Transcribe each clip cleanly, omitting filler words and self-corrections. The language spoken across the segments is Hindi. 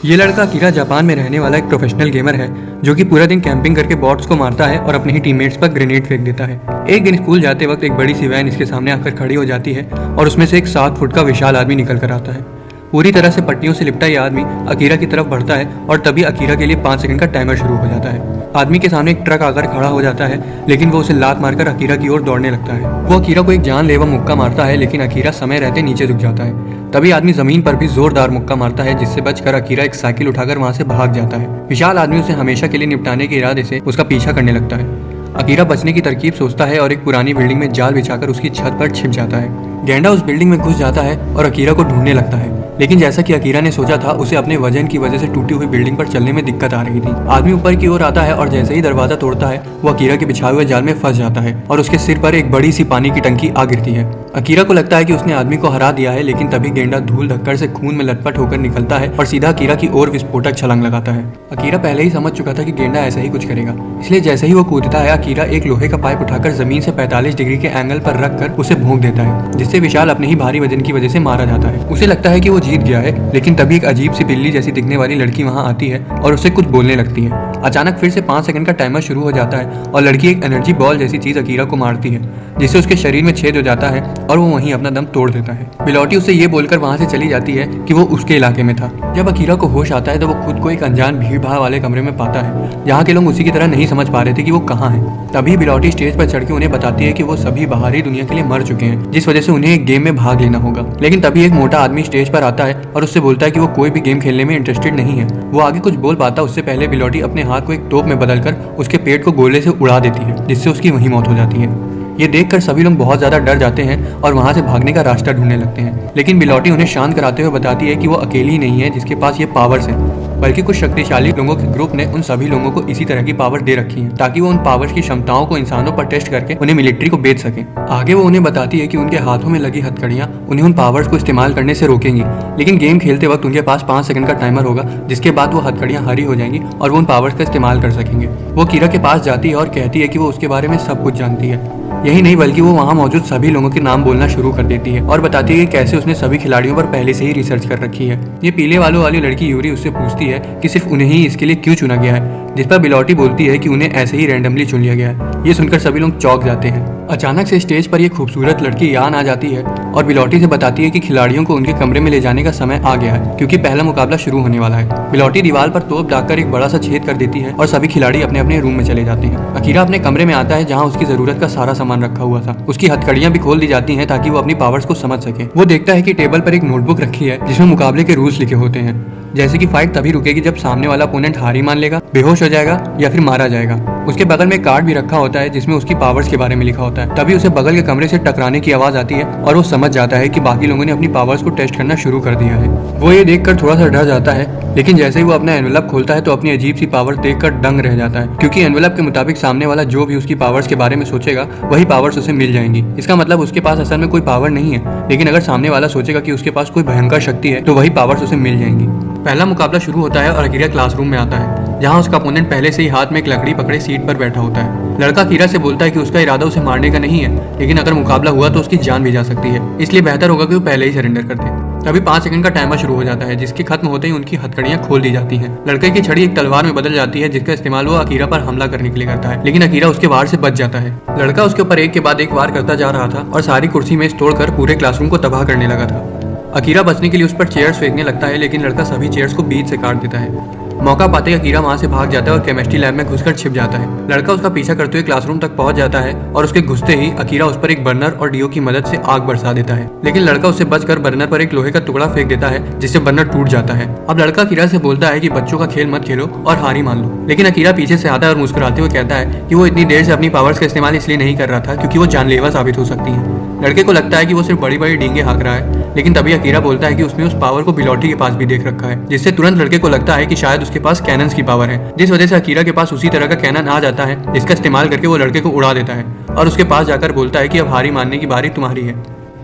ये लड़का अकीरा जापान में रहने वाला एक प्रोफेशनल गेमर है जो कि पूरा दिन कैंपिंग करके बॉट्स को मारता है और अपने ही टीममेट्स पर ग्रेनेड फेंक देता है। एक दिन स्कूल जाते वक्त एक बड़ी सी वैन इसके सामने आकर खड़ी हो जाती है और उसमें से एक 7 फुट का विशाल आदमी निकल कर आता है। पूरी तरह से पट्टियों से लिपटा यह आदमी अकीरा की तरफ बढ़ता है और तभी अकीरा के लिए 5 सेकंड का टाइमर शुरू हो जाता है। आदमी के सामने एक ट्रक आकर खड़ा हो जाता है, लेकिन वो उसे लात मारकर अकीरा की ओर दौड़ने लगता है। वो अकीरा को एक जानलेवा मुक्का मारता है, लेकिन अकीरा समय रहते नीचे झुक जाता है। तभी आदमी जमीन पर भी जोरदार मुक्का मारता है, जिससे बचकर अकीरा एक साइकिल उठाकर वहां से भाग जाता है। विशाल आदमी उसे हमेशा के लिए निपटाने के इरादे से उसका पीछा करने लगता है। अकीरा बचने की तरकीब सोचता है और एक पुरानी बिल्डिंग में जाल बिछाकर उसकी छत पर छिप जाता है। गेंडा उस बिल्डिंग में घुस जाता है और अकीरा को ढूंढने लगता है, लेकिन जैसा कि अकीरा ने सोचा था, उसे अपने वजन की वजह से टूटी हुई बिल्डिंग पर चलने में दिक्कत आ रही थी। आदमी ऊपर की ओर आता है और जैसे ही दरवाजा तोड़ता है वो अकीरा के बिछाए हुए जाल में फंस जाता है और उसके सिर पर एक बड़ी सी पानी की टंकी आ गिरती है। अकीरा को लगता है कि उसने आदमी को हरा दिया है, लेकिन तभी गेंडा धूल धक्कर से खून में लटपट होकर निकलता है और सीधा अकीरा की ओर विस्फोटक छलांग लगाता है। अकीरा पहले ही समझ चुका था कि गेंडा ऐसा ही कुछ करेगा, इसलिए जैसे ही वो कूदता है, अकीरा एक लोहे का पाइप उठाकर जमीन से 45 डिग्री के एंगल पर रखकर उसे भोंक देता है, जिससे विशाल अपने ही भारी वजन की वजह से मारा जाता है। उसे लगता है कि वो जीत गया है, लेकिन तभी एक अजीब सी बिल्ली जैसी दिखने वाली लड़की वहां आती है और उसे कुछ बोलने लगती है। अचानक फिर से 5 सेकंड का टाइमर शुरू हो जाता है और लड़की एक एनर्जी बॉल जैसी चीज अकीरा को मारती है, जिससे उसके शरीर में छेद हो जाता है और वो वहीं अपना दम तोड़ देता है। बिलौटी उसे ये बोलकर वहां से चली जाती है कि वो उसके इलाके में था। जब अकीरा को होश आता है तो वो खुद को एक अनजान भीड़ भाड़ वाले कमरे में पाता है, जहाँ के लोग उसी की तरह नहीं समझ पा रहे थे कि वो कहाँ है। तभी बिलौटी स्टेज पर चढ़ के उन्हें बताती है कि वो सभी बाहरी दुनिया के लिए मर चुके हैं, जिस वजह से उन्हें एक गेम में भाग लेना होगा। लेकिन तभी एक मोटा आदमी स्टेज पर आता है और उससे बोलता है कि वो कोई भी गेम खेलने में इंटरेस्टेड नहीं है। वो आगे कुछ बोल पाता उससे पहले बिलौटी अपने हाथ को एक तोप में बदलकर उसके पेट को गोले से उड़ा देती है, जिससे उसकी वहीं मौत हो जाती है। ये देखकर सभी लोग बहुत ज्यादा डर जाते हैं और वहां से भागने का रास्ता ढूंढने लगते हैं, लेकिन बिलौटी उन्हें शांत कराते हुए बताती है कि वो अकेली नहीं है जिसके पास ये पावर्स हैं, बल्कि कुछ शक्तिशाली लोगों के ग्रुप ने उन सभी लोगों को इसी तरह की पावर दे रखी है, ताकि वो उन पावर्स की क्षमताओं को इंसानों पर टेस्ट करके उन्हें मिलिट्री को बेच सके। आगे वो उन्हें बताती है कि उनके हाथों में लगी हथकड़ियां उन्हें उन पावर्स को इस्तेमाल करने से रोकेंगी, लेकिन गेम खेलते वक्त उनके पास 5 सेकंड का टाइमर होगा, जिसके बाद वो हथकड़ियां हरी हो जाएंगी और वो उन पावर्स का इस्तेमाल कर सकेंगे। वो कीरा के पास जाती है और कहती है कि वो उसके बारे में सब कुछ जानती है। यही नहीं बल्कि वो वहाँ मौजूद सभी लोगों के नाम बोलना शुरू कर देती है और बताती है कि कैसे उसने सभी खिलाड़ियों पर पहले से ही रिसर्च कर रखी है। ये पीले बालों वाली लड़की यूरी उससे पूछती है कि सिर्फ उन्हें ही इसके लिए क्यों चुना गया है, जिस पर बिलौटी बोलती है कि उन्हें ऐसे ही रैंडमली चुन लिया गया है। ये सुनकर सभी लोग चौंक जाते हैं। अचानक से स्टेज पर ये खूबसूरत लड़की यान आ जाती है और बिलौटी से बताती है कि खिलाड़ियों को उनके कमरे में ले जाने का समय आ गया है, क्योंकि पहला मुकाबला शुरू होने वाला है। बिलौटी दीवार पर तोप दागकर एक बड़ा सा छेद कर देती है और सभी खिलाड़ी अपने अपने रूम में चले जाते हैं। अकीरा अपने कमरे में आता है जहाँ उसकी जरूरत का सारा सामान रखा हुआ था। उसकी हथकड़ियां भी खोल दी जाती हैं ताकि वो अपनी पावर्स को समझ सके। वो देखता है कि टेबल पर एक नोटबुक रखी है जिसमें मुकाबले के रूल्स लिखे होते हैं, जैसे कि फाइट तभी रुकेगी जब सामने वाला अपोनेंट हारी मान लेगा, बेहोश हो जाएगा या फिर मारा जाएगा। उसके बगल में कार्ड भी रखा होता है जिसमें उसकी पावर्स के बारे में लिखा होता है। तभी उसे बगल के कमरे से टकराने की आवाज आती है और वो समझ जाता है कि बाकी लोगों ने अपनी पावर्स को टेस्ट करना शुरू कर दिया है। वो ये देखकर थोड़ा सा डर जाता है, लेकिन जैसे ही वो अपना एनवेलप खोलता है तो अपनी अजीब सी पावर देखकर दंग रह जाता है, क्योंकि एनवेलप के मुताबिक सामने वाला जो भी उसकी पावर्स के बारे में सोचेगा वही पावर्स उसे मिल जाएंगी। इसका मतलब उसके पास असल में कोई पावर नहीं है, लेकिन अगर सामने वाला सोचेगा कि उसके पास कोई भयंकर शक्ति है तो वही पावर्स उसे मिल जाएंगी। पहला मुकाबला शुरू होता है और अकीरा क्लासरूम में आता है, जहाँ उसका अपोनेंट पहले से ही हाथ में एक लकड़ी पकड़े सीट पर बैठा होता है। लड़का अकीरा से बोलता है कि उसका इरादा उसे मारने का नहीं है, लेकिन अगर मुकाबला हुआ तो उसकी जान भी जा सकती है, इसलिए बेहतर होगा कि वो पहले ही सरेंडर कर दे। तभी 5 सेकंड का टाइमर शुरू हो जाता है, जिसके खत्म होते ही उनकी हथकड़ियां खोल दी जाती हैं। लड़के की छड़ी एक तलवार में बदल जाती है, जिसका इस्तेमाल वो अकीरा पर हमला करने के लिए करता है, लेकिन अकीरा उसके वार से बच जाता है। लड़का उसके ऊपर एक के बाद एक वार करता जा रहा था और सारी कुर्सी मेज तोड़कर पूरे क्लासरूम को तबाह करने लगा था। अकीरा बचने के लिए उस पर चेयर्स फेंकने लगता है, लेकिन लड़का सभी चेयर्स को बीच से काट देता है। मौका पाते ही अकीरा वहां से भाग जाता है और केमिस्ट्री लैब में घुसकर छिप जाता है। लड़का उसका पीछा करते हुए क्लासरूम तक पहुंच जाता है और उसके घुसते ही अकीरा उस पर एक बर्नर और डीओ की मदद से आग बरसा देता है, लेकिन लड़का उससे बचकर बर्नर पर एक लोहे का टुकड़ा फेंक देता है, जिससे बर्नर टूट जाता है। अब लड़का अकीरा से बोलता है कि बच्चों का खेल मत खेलो और हार ही मान लो, लेकिन अकीरा पीछे से आता है और मुस्कुराते हुए कहता है कि वो इतनी देर से अपनी पावर्स का इस्तेमाल इसलिए नहीं कर रहा था क्योंकि वो जानलेवा साबित हो सकती है। लड़के को लगता है कि वो सिर्फ बड़ी बड़ी डींगे हाँक रहा है, लेकिन तभी अकीरा बोलता है कि उसने उस पावर को बिलौटी के पास भी देख रखा है, जिससे तुरंत लड़के को लगता है कि शायद उसके पास कैनन्स की पावर है, जिस वजह से अकीरा के पास उसी तरह का कैनन आ जाता है, जिसका इस्तेमाल करके वो लड़के को उड़ा देता है और उसके पास जाकर बोलता है कि अब हारी मानने की बारी तुम्हारी है।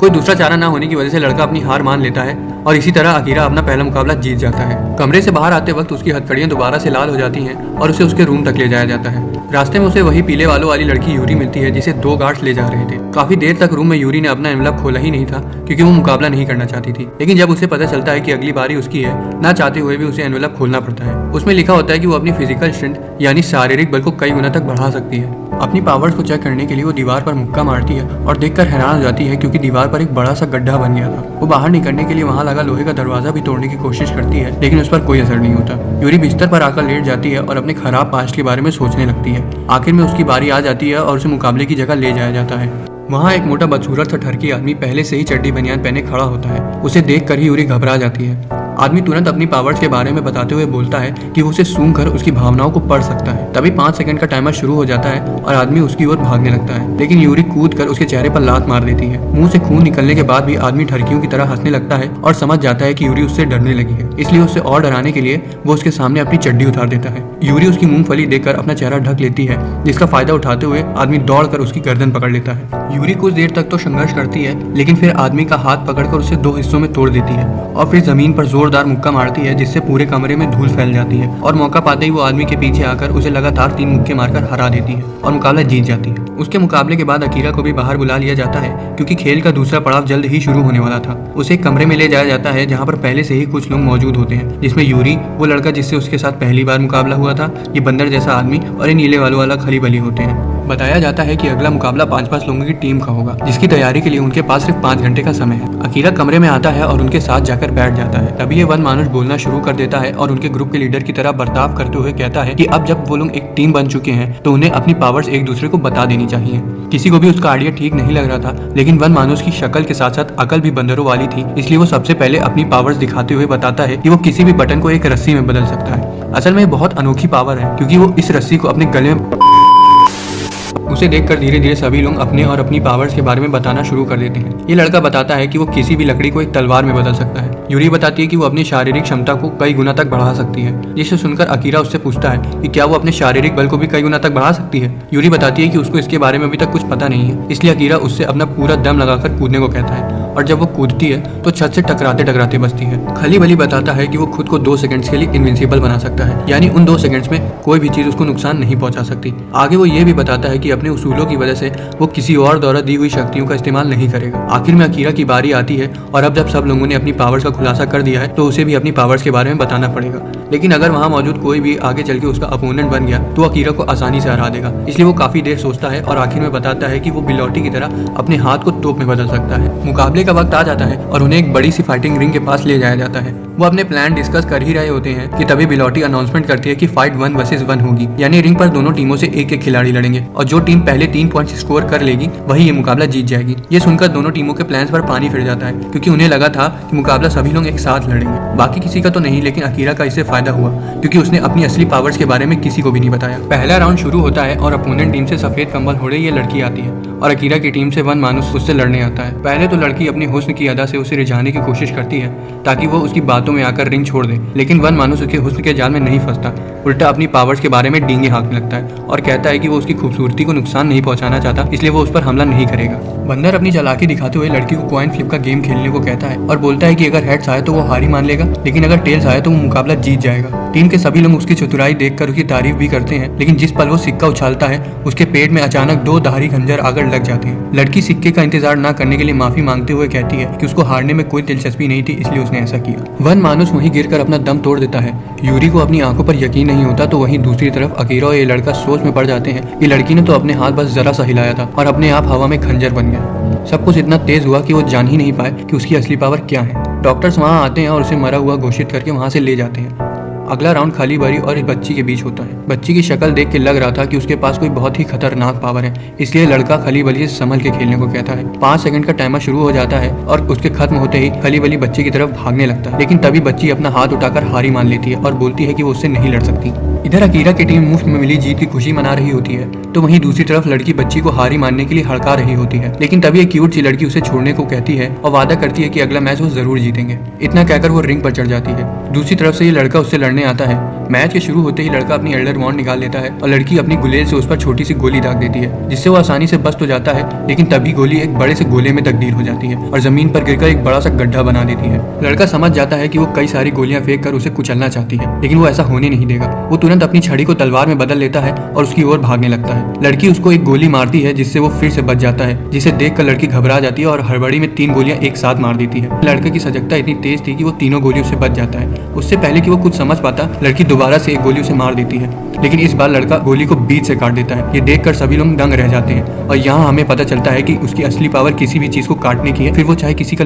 कोई दूसरा चारा ना होने की वजह से लड़का अपनी हार मान लेता है और इसी तरह अकीरा अपना पहला मुकाबला जीत जाता है। कमरे से बाहर आते वक्त उसकी हथकड़ियां दोबारा से लाल हो जाती हैं और उसे उसके रूम तक ले जाया जाता है। रास्ते में उसे वही पीले बालों वाली लड़की यूरी मिलती है जिसे 2 गार्ड्स ले जा रहे थे। काफी देर तक रूम में यूरी ने अपना एनवलप खोला ही नहीं था क्योंकि वो मुकाबला नहीं करना चाहती थी, लेकिन जब उसे पता चलता है कि अगली बारी उसकी है, ना चाहते हुए भी उसे एनवलप खोलना पड़ता है। उसमें लिखा होता है कि वो अपनी फिजिकल स्ट्रेंथ यानी शारीरिक बल को कई गुना तक बढ़ा सकती है। अपनी पावर्स को चेक करने के लिए वो दीवार पर मुक्का मारती है और देखकर हैरान हो जाती है क्योंकि दीवार पर एक बड़ा सा गड्ढा बन गया था। वो बाहर निकलने के लिए वहां लगा लोहे का दरवाजा भी तोड़ने की कोशिश करती है, लेकिन उस पर कोई असर नहीं होता। यूरी बिस्तर पर आकर लेट जाती है और अपने खराब पास्ट के बारे में सोचने लगती है। आखिर में उसकी बारी आ जाती है और उसे मुकाबले की जगह ले जाया जाता है। वहाँ एक मोटा बदसूरत सा ठरकी आदमी पहले से ही चड्डी बनियान पहने खड़ा होता है। उसे देख कर ही यूरी घबरा जाती है। आदमी तुरंत अपनी पावर्स के बारे में बताते हुए बोलता है कि वो उसे सूंघ कर उसकी भावनाओं को पढ़ सकता है। तभी 5 सेकंड का टाइमर शुरू हो जाता है और आदमी उसकी ओर भागने लगता है, लेकिन यूरी कूद कर उसके चेहरे पर लात मार देती है। मुंह से खून निकलने के बाद भी आदमी ठरकियों की तरह हंसने लगता है और समझ जाता है कि यूरी उससे डरने लगी है, इसलिए उससे और डराने के लिए वो उसके सामने अपनी चड्डी उतार देता है। यूरी उसकी मूंगफली देखकर अपना चेहरा ढक लेती है, जिसका फायदा उठाते हुए आदमी दौड़कर उसकी गर्दन पकड़ लेता है। यूरी कुछ देर तक तो संघर्ष करती है, लेकिन फिर आदमी का हाथ पकड़कर उसे 2 हिस्सों में तोड़ देती है और फिर जमीन पर जोरदार मुक्का मारती है जिससे पूरे कमरे में धूल फैल जाती है और मौका पाते ही वो आदमी के पीछे आकर उसे लगातार 3 मुक्के मारकर हरा देती है और मुकाबला जीत जाती है। उसके मुकाबले के बाद अकीरा को भी बाहर बुला लिया जाता है क्योंकि खेल का दूसरा पड़ाव जल्द ही शुरू होने वाला था। उसे एक कमरे में ले जाया जाता है जहाँ पर पहले से ही कुछ लोग मौजूद होते हैं, जिसमें यूरी, वो लड़का जिससे उसके साथ पहली बार मुकाबला हुआ था, ये बंदर जैसा आदमी और ये नीले बालों वाला खली बली होते हैं। बताया जाता है कि अगला मुकाबला 5-5 लोगों की टीम का होगा, जिसकी तैयारी के लिए उनके पास सिर्फ 5 घंटे का समय है। अकीरा कमरे में आता है और उनके साथ जाकर बैठ जाता है। तभी ये वन मानुष बोलना शुरू कर देता है और उनके ग्रुप के लीडर की तरह बर्ताव करते हुए कहता है कि अब जब वो लोग एक टीम बन चुके हैं तो उन्हें अपनी पावर्स एक दूसरे को बता देनी चाहिए। किसी को भी उसका आइडिया ठीक नहीं लग रहा था, लेकिन वन मानुष की शक्ल के साथ साथ अकल भी बंदरों वाली थी, इसलिए वो सबसे पहले अपनी पावर्स दिखाते हुए बताता है कि वो किसी भी बटन को एक रस्सी में बदल सकता है। असल में बहुत अनोखी पावर है क्योंकि वो इस रस्सी को अपने गले में उसे देखकर धीरे धीरे सभी लोग अपने और अपनी पावर्स के बारे में बताना शुरू कर देते हैं। ये लड़का बताता है कि वो किसी भी लकड़ी को एक तलवार में बदल सकता है। यूरी बताती है कि वो अपनी शारीरिक क्षमता को कई गुना तक बढ़ा सकती है, जिसे सुनकर अकीरा उससे पूछता है कि क्या वो अपने शारीरिक बल को भी कई गुना तक बढ़ा सकती है। यूरी बताती है कि उसको इसके बारे में अभी तक कुछ पता नहीं है, इसलिए अकीरा उससे अपना पूरा दम लगाकर कूदने को कहता है और जब वो कूदती है तो छत से टकराते टकराते बचती है। खली बली बताता है कि वो खुद को 2 सेकंड्स के लिए इनविंसिबल बना सकता है, यानी उन 2 सेकंड्स में कोई भी चीज उसको नुकसान नहीं पहुंचा सकती। आगे वो ये भी बताता है कि अपने उसूलों की वजह से वो किसी और द्वारा दी हुई शक्तियों का इस्तेमाल नहीं करेगा। आखिर में अकीरा की बारी आती है और अब जब सब लोगों ने अपनी पावर्स का खुलासा कर दिया है तो उसे भी अपनी पावर्स के बारे में बताना पड़ेगा, लेकिन अगर वहाँ मौजूद कोई भी आगे चल के उसका अपोनेंट बन गया तो अकीरा को आसानी से हरा देगा। इसलिए वो काफी देर सोचता है और आखिर में बताता है कि वो बिलौटी की तरह अपने हाथ को तोप में बदल सकता है। मुकाबले का वक्त आ जाता है और उन्हें एक बड़ी सी फाइटिंग रिंग के पास ले जाया जाता है। वो अपने प्लान डिस्कस कर ही रहे होते हैं कि तभी बिलौटी अनाउंसमेंट करती है कि फाइट 1 वर्सेस 1 होगी, यानी रिंग पर दोनों टीमों से एक एक खिलाड़ी लड़ेंगे और जो टीम पहले 3 पॉइंट स्कोर कर लेगी वही ये मुकाबला जीत जाएगी। ये सुनकर दोनों टीमों के प्लान्स पर पानी फिर जाता है क्योंकि उन्हें लगा था कि मुकाबला सभी लोग एक साथ लड़ेंगे। बाकी किसी का तो नहीं, लेकिन अकीरा का इससे फायदा हुआ क्योंकि उसने अपनी असली पावर्स के बारे में किसी को भी नहीं बताया। पहला राउंड शुरू होता है और अपोनेंट टीम से सफेद कंबल ओढ़े ये लड़की आती है और अकीरा की टीम से वन मानुष उससे लड़ने आता है। पहले तो लड़की अपनी हुस्न की अदा से उसे रिझाने की कोशिश करती है ताकि वो उसकी बातों में आकर रिंग छोड़ दे, लेकिन वन मानुष उसके हुस्न के जाल में नहीं फंसता, उल्टा अपनी पावर्स के बारे में डींगे हाँकने लगता है और कहता है कि वो उसकी खूबसूरती को नुकसान नहीं पहुंचाना चाहता, इसलिए वो उस पर हमला नहीं करेगा। बंदर अपनी चालाकी दिखाते हुए लड़की को कॉइन फ्लिप का गेम खेलने को कहता है और बोलता है कि अगर हेड्स आए तो वो हारी मान लेगा, लेकिन अगर टेल्स आए तो वो मुकाबला जीत जाएगा। टीम के सभी लोग उसकी चतुराई देखकर उसकी तारीफ भी करते हैं, लेकिन जिस पल वो सिक्का उछालता है उसके पेट में अचानक 2 धारी खंजर आकर लग जाते हैं। लड़की सिक्के का इंतजार न करने के लिए माफी मांगते हुए कहती है कि उसको हारने में कोई दिलचस्पी नहीं थी, इसलिए उसने ऐसा किया। वन मानुष वहीं गिरकर अपना दम तोड़ देता है। यूरी को अपनी आंखों पर यकीन नहीं होता तो वहीं दूसरी तरफ अकीरा और ये लड़का सोच में पड़ जाते हैं कि लड़की ने तो अपने हाथ बस जरा सा हिलाया था और अपने आप हवा में खंजर बन गया। सब कुछ इतना तेज हुआ कि वो जान ही नहीं पाए कि उसकी असली पावर क्या है। डॉक्टर्स वहाँ आते हैं और उसे मरा हुआ घोषित करके वहाँ से ले जाते हैं। अगला राउंड खाली बारी और इस बच्ची के बीच होता है। बच्ची की शक्ल देख के लग रहा था कि उसके पास कोई बहुत ही खतरनाक पावर है, इसलिए लड़का खली बली से संभल के खेलने को कहता है। 5 सेकंड का टाइमर शुरू हो जाता है और उसके खत्म होते ही खली बली बच्चे की तरफ भागने लगता है, लेकिन तभी बच्ची अपना हाथ उठाकर हारी मान लेती है और बोलती है कि वो उससे नहीं लड़ सकती। इधर अकीरा की टीम मुफ्त में मिली जीत की खुशी मना रही होती है, तो वहीं दूसरी तरफ लड़की बच्ची को हारी मानने के लिए हड़का रही होती है, लेकिन तभी एक क्यूट सी लड़की उसे छोड़ने को कहती है और वादा करती है कि अगला मैच वो जरूर जीतेंगे। इतना कहकर वो रिंग पर चढ़ जाती है। दूसरी तरफ से ये लड़का उससे लड़ने होने आता है। मैच के शुरू होते ही लड़का अपनी एल्डर वॉन्ड निकाल लेता है और लड़की अपनी गुलेल से उस पर छोटी सी गोली दाग देती है, जिससे वो आसानी से बच तो जाता है, लेकिन तभी गोली एक बड़े से गोले में तब्दील हो जाती है और जमीन पर गिरकर एक बड़ा सा गड्ढा बना देती है। लड़का समझ जाता है कि वो कई सारी गोलियां फेंक कर उसे कुचलना चाहती है, लेकिन वो ऐसा होने नहीं देगा। वो तुरंत अपनी छड़ी को तलवार में बदल लेता है और उसकी ओर भागने लगता है। लड़की उसको एक गोली मारती है, जिससे वो फिर से बच जाता है, जिसे देखकर लड़की घबरा जाती है और हड़बड़ी में 3 गोलियां एक साथ मार देती है। लड़के की सजगता इतनी तेज थी कि वो तीनों गोलियों से बच जाता है। उससे पहले कि वो कुछ समझ पाता, लड़की दोबारा से एक गोली उसे मार देती है, लेकिन इस बार लड़का गोली को बीच से काट देता है। ये देखकर सभी लोग दंग रह जाते हैं और यहाँ हमें पता चलता है कि उसकी असली पावर किसी भी चीज को काटने की है, फिर वो चाहे किसी का